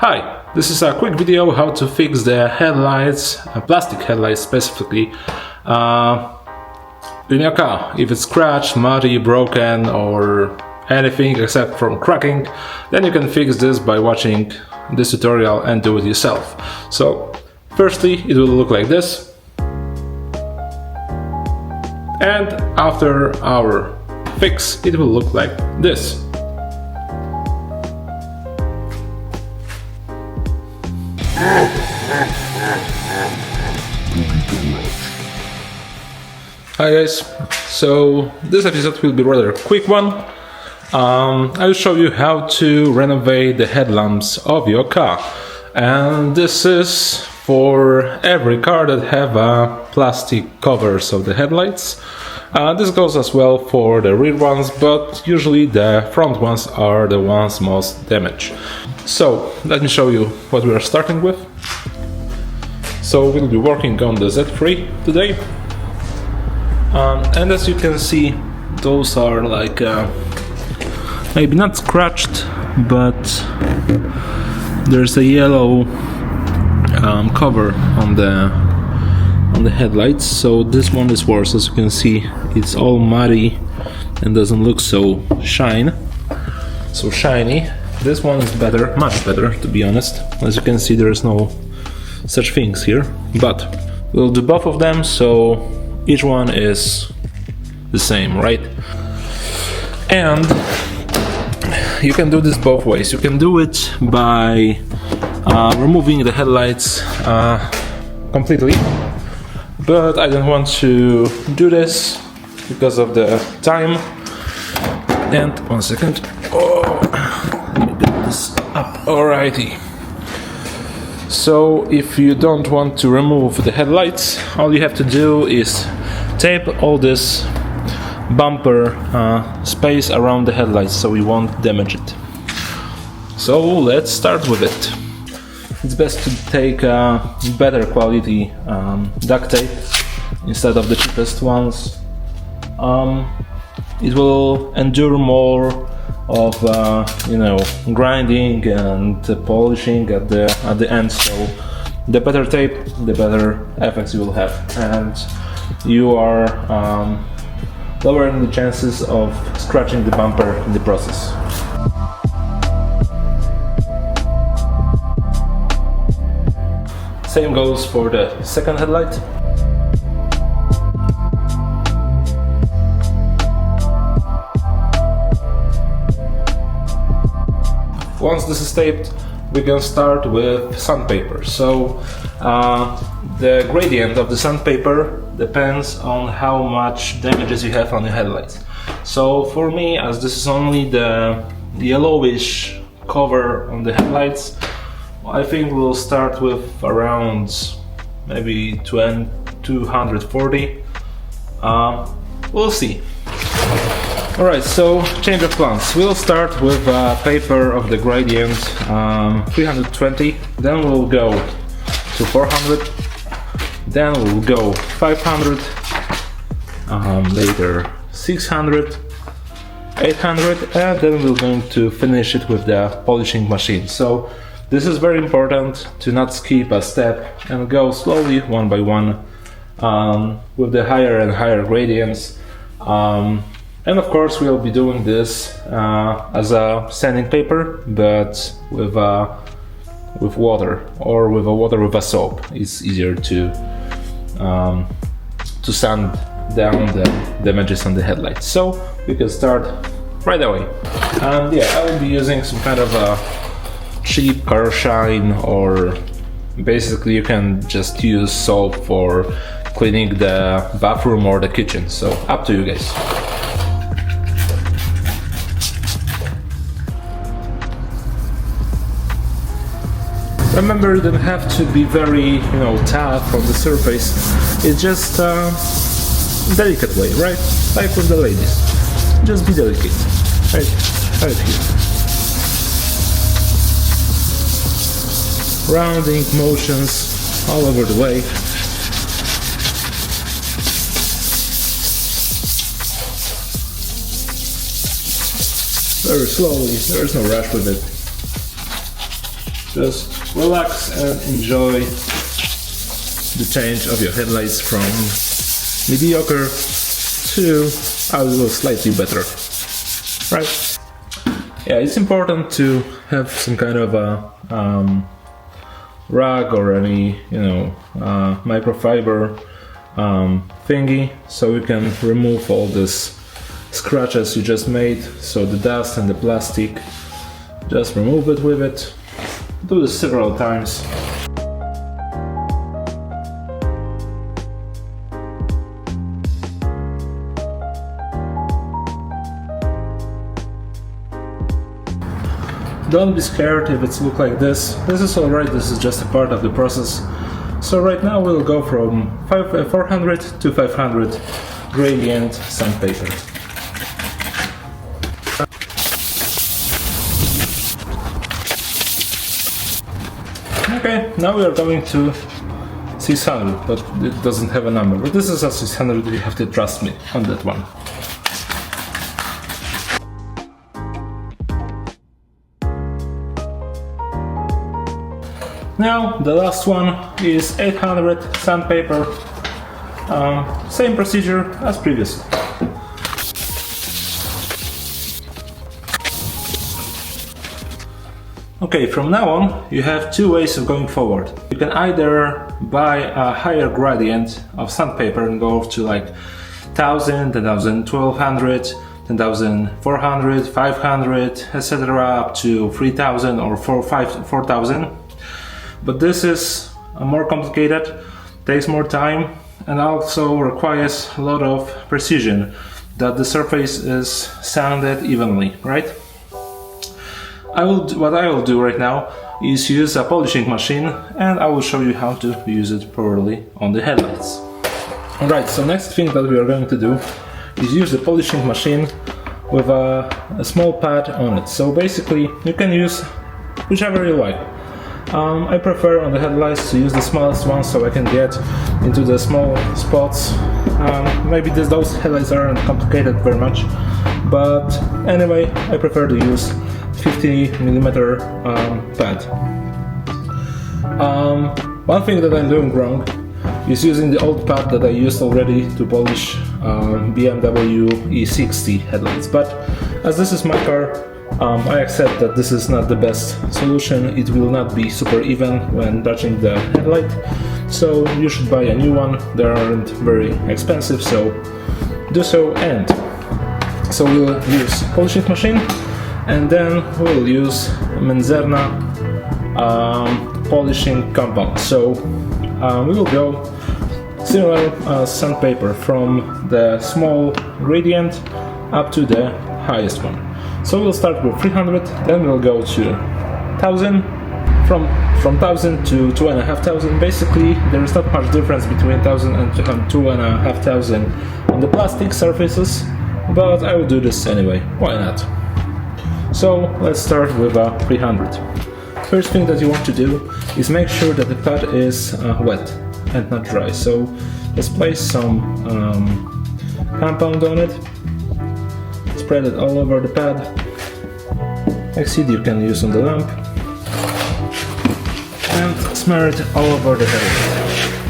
Hi, this is a quick video how to fix the headlights, plastic headlights specifically, in your car. If it's scratched, muddy, broken or anything except from cracking, then you can fix this by watching this tutorial and do it yourself. So firstly it will look like this, and after our fix it will look like this. Hi guys, so this episode will be rather a quick one. I'll show you how to renovate the headlamps of your car, and this is for every car that have a plastic covers of the headlights. This goes as well for the rear ones, but usually the front ones are the ones most damaged. So let me show you what we are starting with. So we'll be working on the Z3 today, and as you can see, those are like maybe not scratched, but there's a yellow cover on the headlights. So this one is worse. As you can see, it's all muddy and doesn't look so shiny. This one is better, much better, to be honest. As you can see, there's no such things here, but we'll do both of them, so each one is the same, right? And you can do this both ways. You can do it by removing the headlights completely, but I don't want to do this because of the time. And one second. Let me get this up. Alrighty. So if you don't want to remove the headlights, all you have to do is tape all this bumper space around the headlights so we won't damage it. So let's start with it. It's best to take better quality duct tape instead of the cheapest ones. It will endure more of grinding and polishing at the end. So the better tape, the better effects you will have, and you are lowering the chances of scratching the bumper in the process. Same goes for the second headlight. Once this is taped, we can start with sandpaper. So the gradient of the sandpaper depends on how much damages you have on your headlights. So for me, as this is only the yellowish cover on the headlights, I think we'll start with around maybe 240. We'll see. Alright, so change of plans. We'll start with paper of the gradient 320, then we'll go to 400, then we'll go 500, later 600, 800, and then we're going to finish it with the polishing machine. So this is very important to not skip a step and go slowly one by one with the higher and higher gradients. And of course we'll be doing this as a sanding paper, but with water, or with a soap. It's easier to sand down the damages on the headlights. So we can start right away. And yeah, I will be using some kind of a cheap car shine, or basically you can just use soap for cleaning the bathroom or the kitchen. So up to you guys. Remember, you don't have to be very, tough on the surface. It's just a delicate way, right? Like with the ladies. Just be delicate. Right here. Rounding motions all over the way. Very slowly, there is no rush with it. just relax and enjoy the change of your headlights from mediocre to a little slightly better, right? Yeah, it's important to have some kind of a rag or any, microfiber thingy, so you can remove all these scratches you just made, so the dust and the plastic, just remove it with it. Do this several times. Don't be scared if it's look like this. This is alright, this is just a part of the process. So right now we'll go from 400 to 500 gradient sandpaper. Okay, now we are going to 600, but it doesn't have a number. But this is a 600, you have to trust me on that one. Now the last one is 800 sandpaper, same procedure as previously. Okay, from now on you have two ways of going forward. You can either buy a higher gradient of sandpaper and go to like 1000, 1000, 1200, 10,400, 500, etc. up to 3000 or 4000. But this is more complicated, takes more time, and also requires a lot of precision, that the surface is sanded evenly, right? What I will do right now is use a polishing machine, and I will show you how to use it properly on the headlights. Alright, so next thing that we are going to do is use the polishing machine with a small pad on it. So basically you can use whichever you like. I prefer on the headlights to use the smallest one, so I can get into the small spots. Maybe those headlights aren't complicated very much, but anyway, I prefer to use 50mm pad. One thing that I'm doing wrong is using the old pad that I used already to polish BMW E60 headlights, but as this is my car, I accept that this is not the best solution. It will not be super even when touching the headlight, so you should buy a new one. They aren't very expensive, so do so. And so we'll use polishing machine, and then we'll use Menzerna polishing compound. So we will go similar sandpaper from the small gradient up to the highest one. So we'll start with 300, then we'll go to 1000, from 1000 to 2500. Basically, there is not much difference between 1000 and 2500 on the plastic surfaces, but I will do this anyway, why not? So let's start with 300. First thing that you want to do is make sure that the pad is wet and not dry. So let's place some compound on it. Spread it all over the pad. Exceed you can use on the lamp, and smear it all over the headlight.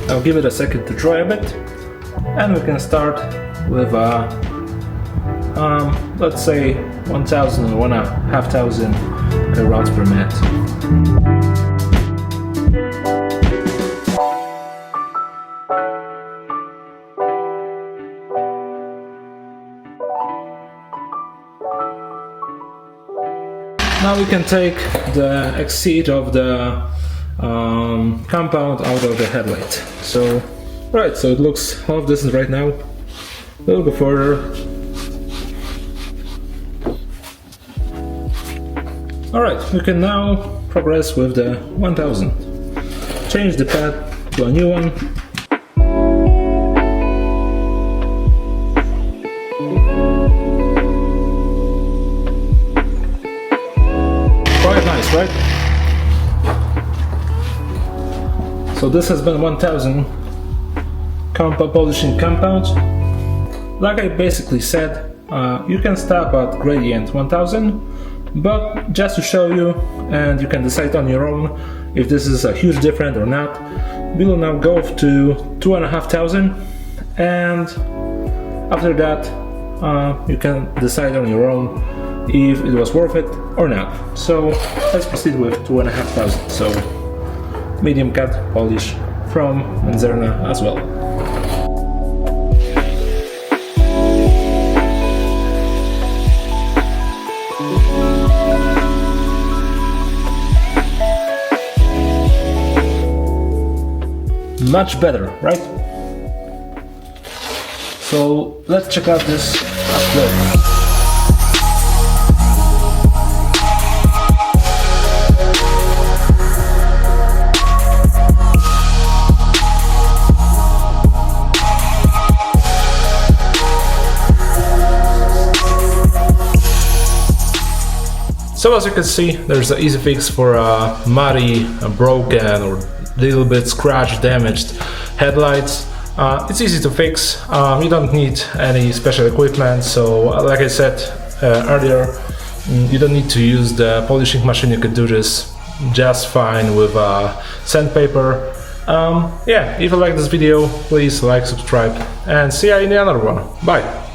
I'll give it a second to dry a bit, and we can start with let's say 1000 or 1500 rounds per minute. Now we can take the exceed of the compound out of the headlight. So, right, so it looks, all of this is right now. We'll go further. Alright, we can now progress with the 1000. Change the pad to a new one. Quite nice, right? So this has been 1000 polishing compound. Like I basically said, you can stop at gradient 1000, But just to show you, and you can decide on your own if this is a huge difference or not, we will now go to 2,500, and after that you can decide on your own if it was worth it or not. So let's proceed with 2,500. So medium cut polish from Menzerna as well. Much better, right? So let's check out this up close. So as you can see, there's an easy fix for a muddy, broken or little bit scratch damaged headlights. It's easy to fix. You don't need any special equipment, so like I said earlier, you don't need to use the polishing machine. You can do this just fine with sandpaper. Yeah, if you like this video, please like, subscribe, and see you in the other one. Bye!